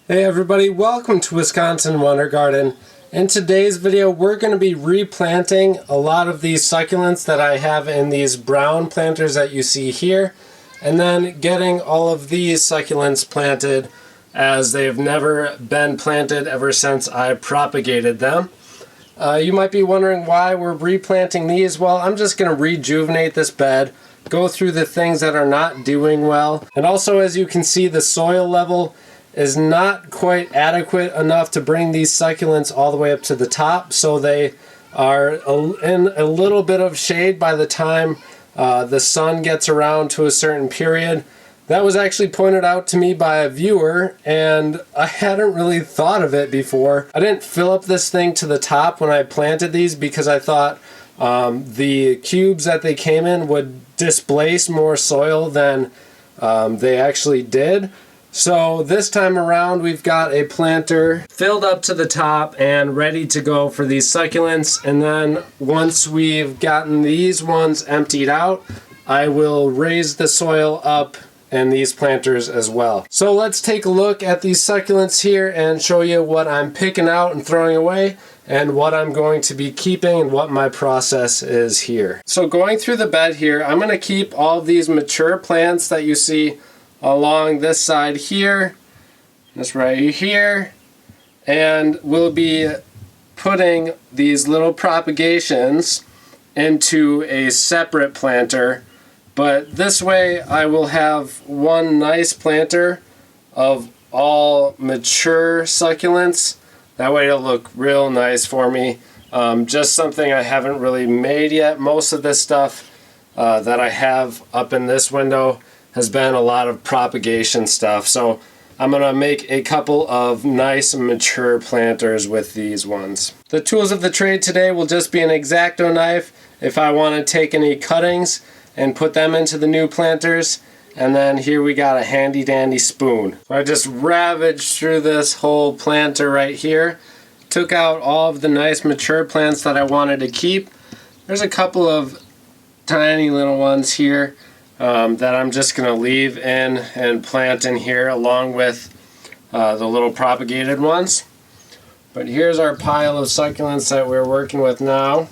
Hey everybody, welcome to Wisconsin Wonder Garden. In today's video we're going to be replanting a lot of these succulents that I have in these brown planters that you see here, and then getting all of these succulents planted as they've never been planted ever since I propagated them. You might be wondering why we're replanting these. Well, I'm just going to rejuvenate this bed, go through the things that are not doing well, and also as you can see the soil level is not quite adequate enough to bring these succulents all the way up to the top, so they are in a little bit of shade by the time the sun gets around to a certain period. That was actually pointed out to me by a viewer, and I hadn't really thought of it before. I didn't fill up this thing to the top when I planted these because I thought the cubes that they came in would displace more soil than they actually did. So this time around we've got a planter filled up to the top and ready to go for these succulents, and then once we've gotten these ones emptied out, I will raise the soil up in these planters as well. So let's take a look at these succulents here and show you what I'm picking out and throwing away and what I'm going to be keeping and what my process is here. So going through the bed here, I'm going to keep all of these mature plants that you see along this side here, this right here, and we'll be putting these little propagations into a separate planter, but this way I will have one nice planter of all mature succulents. That way it'll look real nice for me. Just something I haven't really made yet. Most of this stuff that I have up in this window has been a lot of propagation stuff, so I'm going to make a couple of nice mature planters with these ones. The tools of the trade today will just be an X-Acto knife if I want to take any cuttings and put them into the new planters, and then here we got a handy dandy spoon. So I just ravaged through this whole planter right here, took out all of the nice mature plants that I wanted to keep. There's a couple of tiny little ones here that I'm just going to leave in and plant in here along with the little propagated ones. But here's our pile of succulents that we're working with now.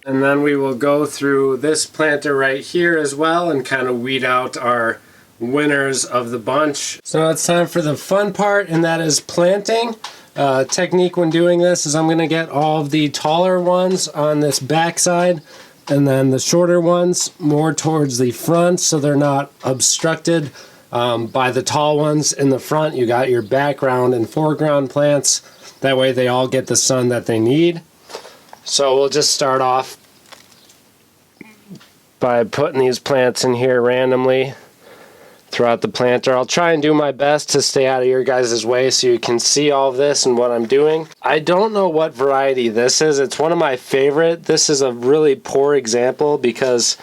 And then we will go through this planter right here as well and kind of weed out our winners of the bunch. So now it's time for the fun part, and that is planting. Technique when doing this is I'm going to get all of the taller ones on this back side, and then the shorter ones more towards the front so they're not obstructed by the tall ones in the front. You got your background and foreground plants. That way they all get the sun that they need. So we'll just start off by putting these plants in here randomly throughout the planter. I'll try and do my best to stay out of your guys' way so you can see all of this and what I'm doing. I don't know what variety this is. It's one of my favorite. This is a really poor example because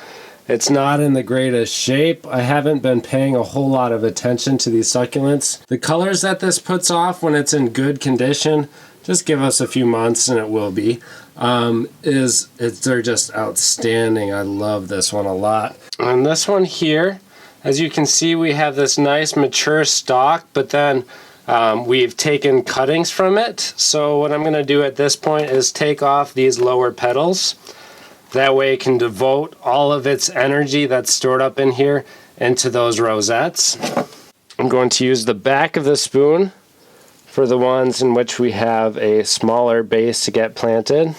it's not in the greatest shape. I haven't been paying a whole lot of attention to these succulents. The colors that this puts off when it's in good condition, just give us a few months and it will be, they're just outstanding. I love this one a lot. And this one here, as you can see, we have this nice mature stalk, but then we've taken cuttings from it. So what I'm going to do at this point is take off these lower petals. That way it can devote all of its energy that's stored up in here into those rosettes. I'm going to use the back of the spoon for the ones in which we have a smaller base to get planted.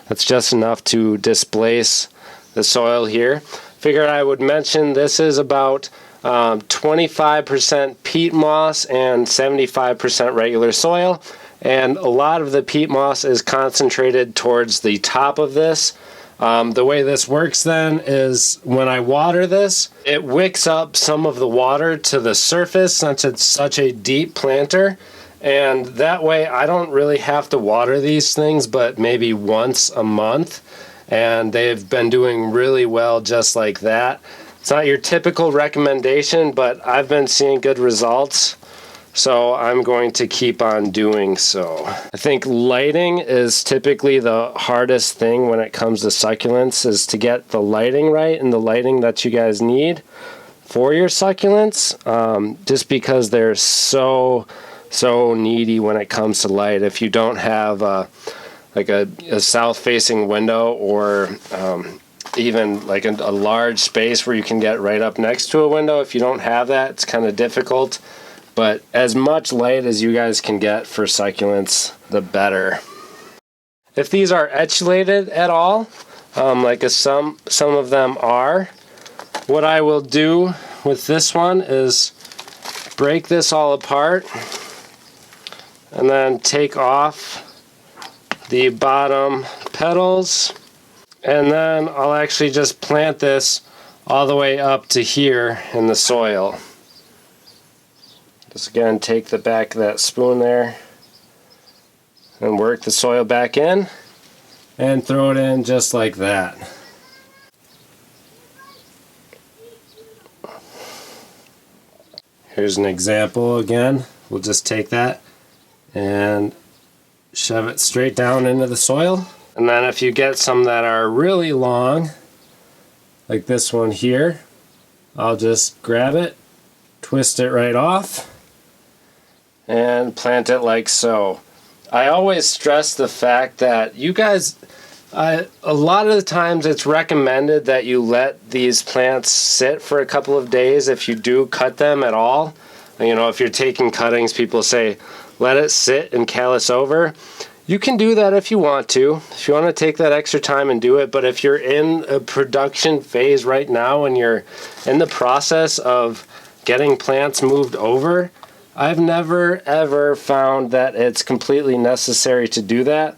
That's just enough to displace the soil here. Figured I would mention this is about 25% peat moss and 75% regular soil, and a lot of the peat moss is concentrated towards the top of this. The way this works then is when I water this, it wicks up some of the water to the surface since it's such a deep planter, and that way I don't really have to water these things but maybe once a month. And they've been doing really well just like that. It's not your typical recommendation, but I've been seeing good results, so I'm going to keep on doing so. I think lighting is typically the hardest thing when it comes to succulents, is to get the lighting right and the lighting that you guys need for your succulents, just because they're so needy when it comes to light. If you don't have like a south-facing window, or even like a large space where you can get right up next to a window, if you don't have that, it's kind of difficult. But as much light as you guys can get for succulents, the better. If these are etchulated at all, like some of them are, what I will do with this one is break this all apart and then take off the bottom petals, and then I'll actually just plant this all the way up to here in the soil. Just again, take the back of that spoon there and work the soil back in and throw it in just like that. Here's an example again. We'll just take that and shove it straight down into the soil. And then if you get some that are really long, like this one here, I'll just grab it, twist it right off, and plant it like so. I always stress the fact that you guys, a lot of the times it's recommended that you let these plants sit for a couple of days if you do cut them at all. You know, if you're taking cuttings, people say let it sit and callus over. You can do that if you want to. If you want to take that extra time and do it, but if you're in a production phase right now and you're in the process of getting plants moved over, I've never ever found that it's completely necessary to do that.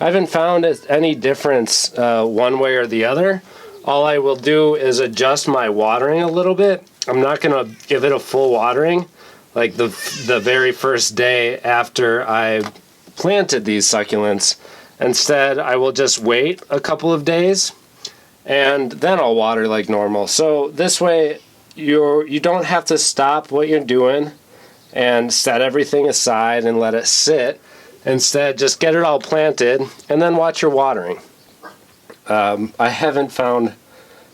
I haven't found any difference one way or the other. All I will do is adjust my watering a little bit. I'm not going to give it a full watering like the very first day after I planted these succulents. Instead, I will just wait a couple of days and then I'll water like normal. So this way you don't have to stop what you're doing and set everything aside and let it sit. Instead, just get it all planted and then watch your watering. I haven't found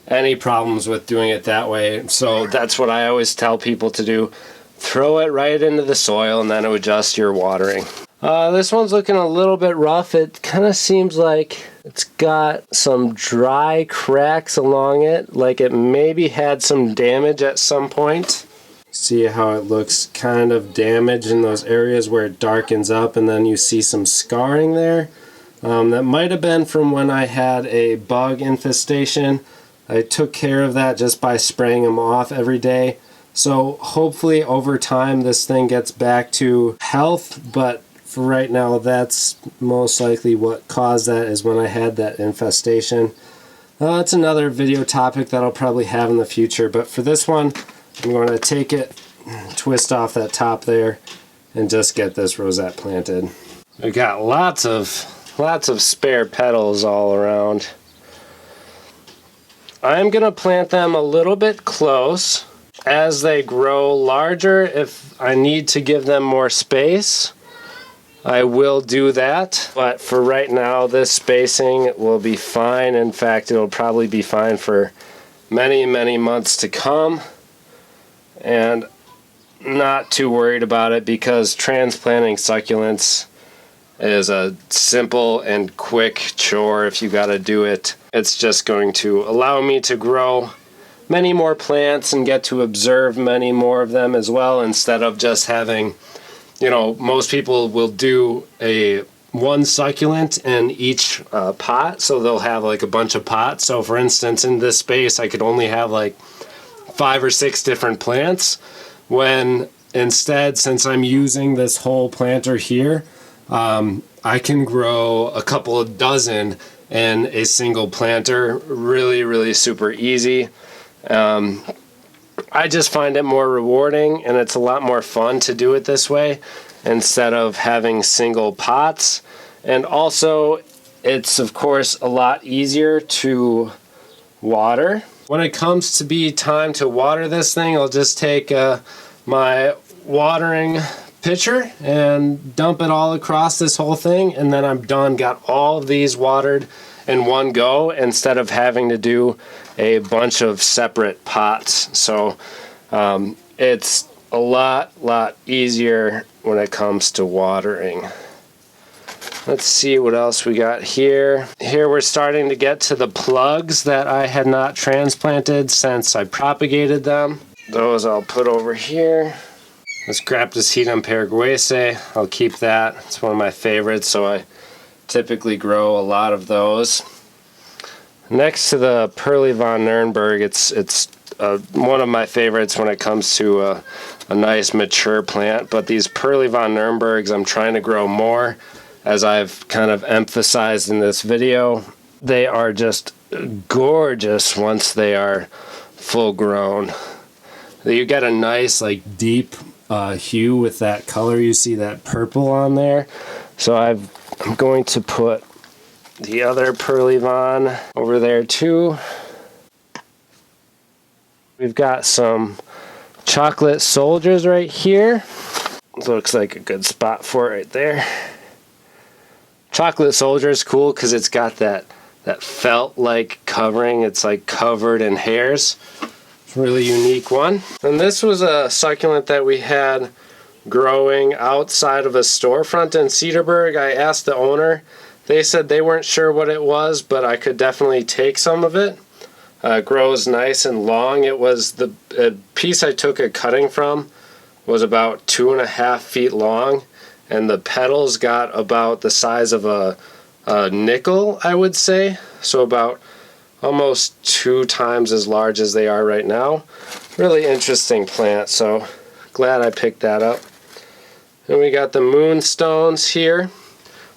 any problems with doing it that way, so that's what I always tell people to do. Throw it right into the soil and then adjust your watering. This one's looking a little bit rough. It kind of seems like it's got some dry cracks along it, like it maybe had some damage at some point. See how it looks kind of damaged in those areas where it darkens up, and then you see some scarring there. That might have been from when I had a bug infestation. I took care of that just by spraying them off every day. So hopefully over time this thing gets back to health, but for right now that's most likely what caused that, is when I had that infestation. It's another video topic that I'll probably have in the future, but for this one I'm going to take it, twist off that top there, and just get this rosette planted. We got lots of spare petals all around. I'm going to plant them a little bit close. As they grow larger, if I need to give them more space, I will do that. But for right now, this spacing will be fine. In fact, it'll probably be fine for many, many months to come. And not too worried about it, because transplanting succulents is a simple and quick chore if you got to do it. It's just going to allow me to grow many more plants and get to observe many more of them as well, instead of just having, you know, most people will do one succulent in each pot, so they'll have like a bunch of pots. So for instance, in this space I could only have like 5 or 6 different plants, when instead, since I'm using this whole planter here, I can grow a couple of dozen in a single planter really super easy. I just find it more rewarding, and it's a lot more fun to do it this way instead of having single pots. And also it's of course a lot easier to water. When it comes to be time to water this thing, I'll just take my watering pitcher and dump it all across this whole thing, and then I'm done. Got all of these watered in one go instead of having to do a bunch of separate pots. So it's a lot easier when it comes to watering. Let's see what else we got here. Here we're starting to get to the plugs that I had not transplanted since I propagated them. Those I'll put over here. This Graptosedum paraguayse, I'll keep that. It's one of my favorites, so I typically grow a lot of those. Next to the Pearly von Nurnberg, it's one of my favorites when it comes to a nice mature plant. But these Pearly von Nurnbergs I'm trying to grow more, as I've kind of emphasized in this video. They are just gorgeous once they are full grown. You get a nice like deep hue with that color. You see that purple on there. So I'm going to put the other Pearly von over there too. We've got some chocolate soldiers right here. Looks like a good spot for it right there. Chocolate soldier is cool because it's got that felt-like covering. It's like covered in hairs. Really unique one. And this was a succulent that we had growing outside of a storefront in Cedarburg. I asked the owner. They said they weren't sure what it was, but I could definitely take some of it. It grows nice and long. It was the piece I took a cutting from was about 2.5 feet long, and the petals got about the size of a nickel, I would say. So about almost 2 times as large as they are right now. Really interesting plant, so glad I picked that up. And we got the moonstones here.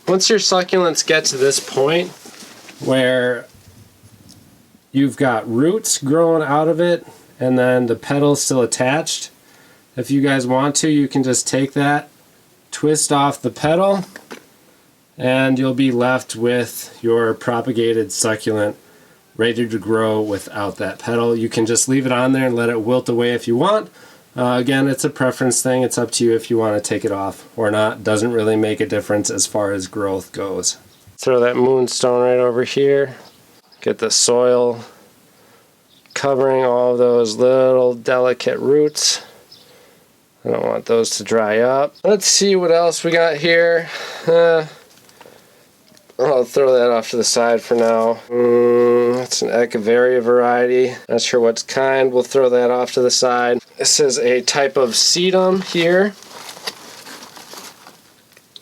Once your succulents get to this point where you've got roots growing out of it and then the petals still attached, if you guys want to, you can just take that, twist off the petal, and you'll be left with your propagated succulent ready to grow without that petal. You can just leave it on there and let it wilt away if you want. Again, it's a preference thing. It's up to you if you want to take it off or not. Doesn't really make a difference as far as growth goes. Throw that moonstone right over here. Get the soil covering all of those little delicate roots. I don't want those to dry up. Let's see what else we got here. I'll throw that off to the side for now. It's an Echeveria variety. Not sure what kind. We'll throw that off to the side. This is a type of sedum here.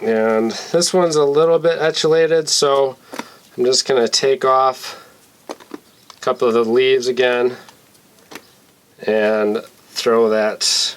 And this one's a little bit etulated, so I'm just going to take off a couple of the leaves again and throw that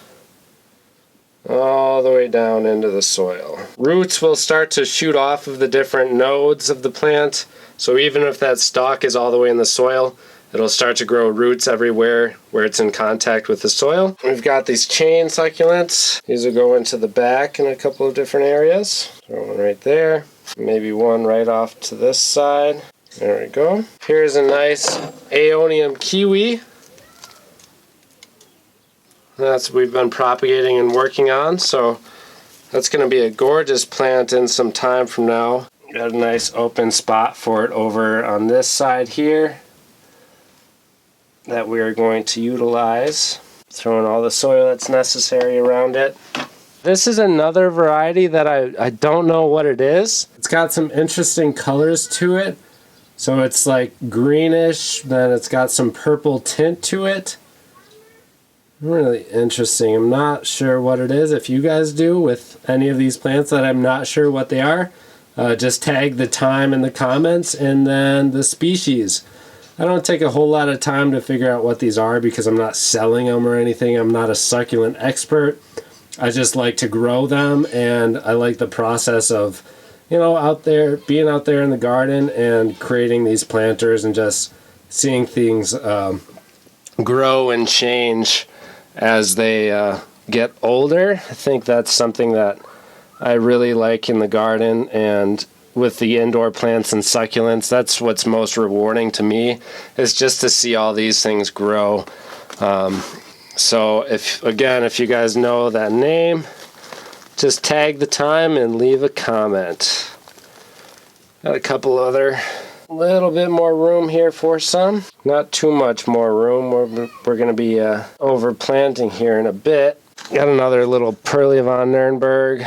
all the way down into the soil. Roots will start to shoot off of the different nodes of the plant, so even if that stalk is all the way in the soil, it'll start to grow roots everywhere where it's in contact with the soil. We've got these chain succulents. These will go into the back in a couple of different areas. Throw one right there, maybe one right off to this side. There we go. Here's a nice Aeonium kiwi. That's what we've been propagating and working on, so that's going to be a gorgeous plant in some time from now. Got a nice open spot for it over on this side here that we are going to utilize. Throwing all the soil that's necessary around it. This is another variety that I don't know what it is. It's got some interesting colors to it. So it's like greenish, then it's got some purple tint to it. Really interesting. I'm not sure what it is. If you guys do with any of these plants that I'm not sure what they are, just tag the time in the comments and then the species. I don't take a whole lot of time to figure out what these are because I'm not selling them or anything. I'm not a succulent expert. I just like to grow them, and I like the process of, you know, being out there in the garden and creating these planters and just seeing things grow and change as they get older. I think that's something that I really like in the garden, and with the indoor plants and succulents, that's what's most rewarding to me, is just to see all these things grow. So if you guys know that name, just tag the time and leave a comment. Got a couple other A little bit more room here for some. Not too much more room. We're going to be overplanting here in a bit. Got another little Pearly von Nurnberg.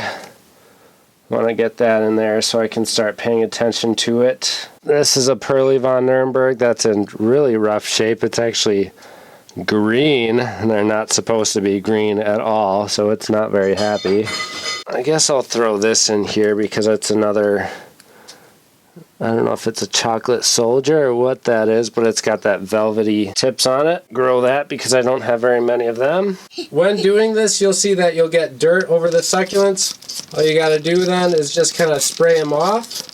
Want to get that in there so I can start paying attention to it. This is a Pearly von Nurnberg that's in really rough shape. It's actually green, and they're not supposed to be green at all, so it's not very happy. I guess I'll throw this in here because it's another, I don't know if it's a chocolate soldier or what that is, but it's got that velvety tips on it. Grow that because I don't have very many of them. When doing this, you'll see that you'll get dirt over the succulents. All you gotta do then is just kind of spray them off.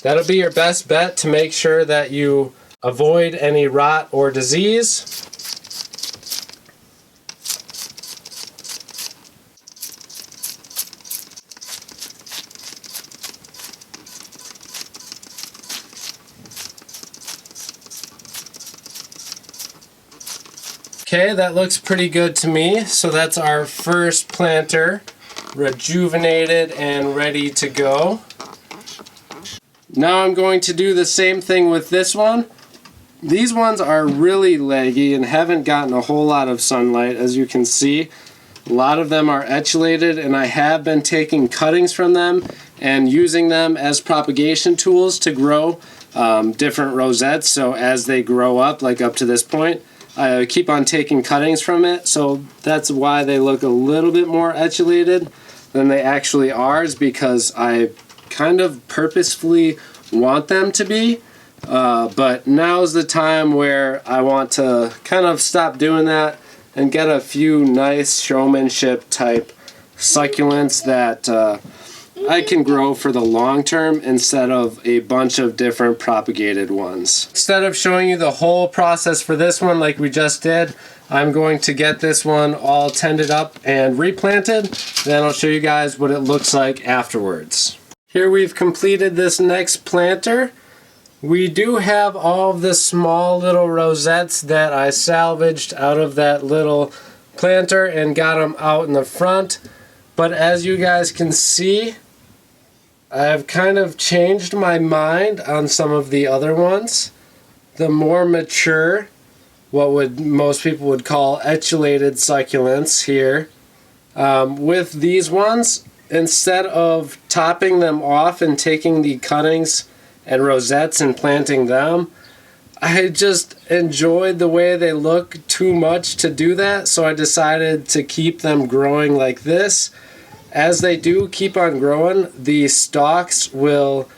That'll be your best bet to make sure that you avoid any rot or disease. Okay, that looks pretty good to me. So that's our first planter, rejuvenated and ready to go. Now I'm going to do the same thing with this one. These ones are really leggy and haven't gotten a whole lot of sunlight, as you can see. A lot of them are etulated, and I have been taking cuttings from them and using them as propagation tools to grow different rosettes. So as they grow up, like up to this point, I keep on taking cuttings from it. So that's why they look a little bit more etulated than they actually are, is because I kind of purposefully want them to be, but now's the time where I want to kind of stop doing that and get a few nice showmanship type succulents that I can grow for the long term instead of a bunch of different propagated ones. Instead of showing you the whole process for this one like we just did, I'm going to get this one all tended up and replanted. Then I'll show you guys what it looks like afterwards. Here we've completed this next planter. We do have all of the small little rosettes that I salvaged out of that little planter and got them out in the front. But as you guys can see, I've kind of changed my mind on some of the other ones. The more mature, what most people would call etulated succulents here. With these ones, instead of topping them off and taking the cuttings and rosettes and planting them, I just enjoyed the way they look too much to do that, so I decided to keep them growing like this. As they do keep on growing, the stalks will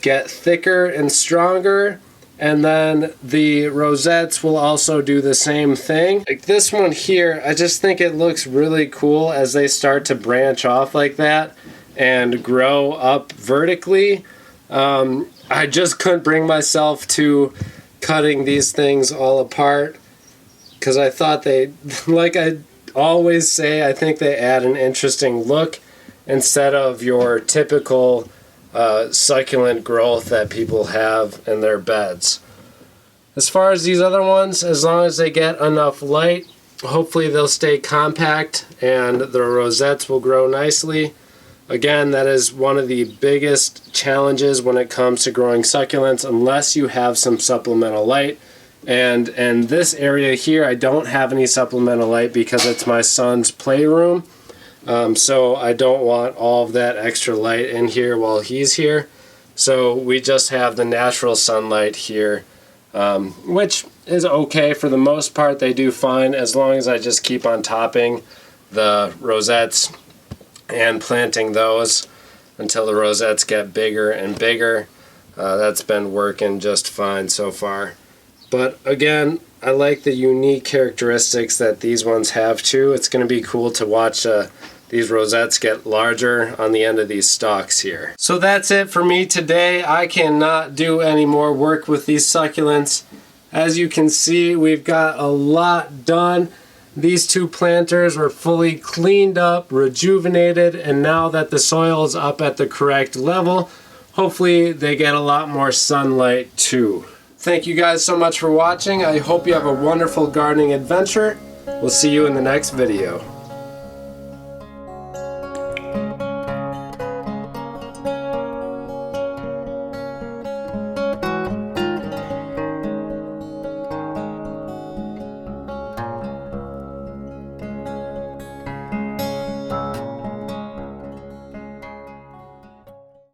get thicker and stronger, and then the rosettes will also do the same thing. Like this one here, I just think it looks really cool as they start to branch off like that and grow up vertically. I just couldn't bring myself to cutting these things all apart because I thought they, like I always say, I think they add an interesting look instead of your typical succulent growth that people have in their beds. As far as these other ones, as long as they get enough light, hopefully they'll stay compact and the rosettes will grow nicely. Again, that is one of the biggest challenges when it comes to growing succulents, unless you have some supplemental light. And in this area here, I don't have any supplemental light because it's my son's playroom. So I don't want all of that extra light in here while he's here. So we just have the natural sunlight here, which is okay for the most part. They do fine as long as I just keep on topping the rosettes and planting those until the rosettes get bigger and bigger. That's been working just fine so far. But again, I like the unique characteristics that these ones have too. It's going to be cool to watch these rosettes get larger on the end of these stalks here. So that's it for me today. I cannot do any more work with these succulents. As you can see, we've got a lot done. These two planters were fully cleaned up, rejuvenated, and now that the soil is up at the correct level, hopefully they get a lot more sunlight too. Thank you guys so much for watching. I hope you have a wonderful gardening adventure. We'll see you in the next video.